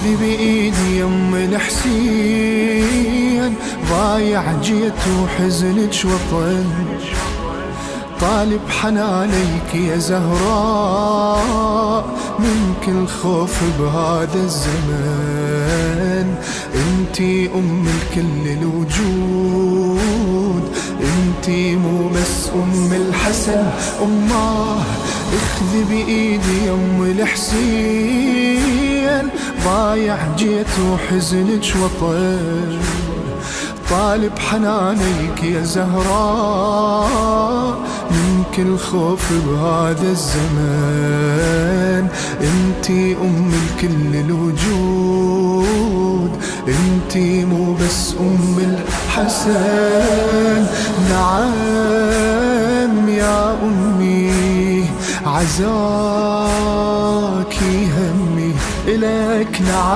اخذي بإيدي يم الحسين، ضايع جيت وحزنك وطن، طالب حنانيك يا زهراء من كل خوف بهذا الزمن. انتي ام الكل الوجود، انتي مو بس ام الحسن اماه. اخذي بايدي يم الحسين، ضايع جيت وحزنك وطن، طالب حنانيك يا زهراء من كل خوف بهذا الزمن. انتي ام الكل الوجود، انتي مو بس ام الحسن. نعم يا امي عزاكي همي الك، نعم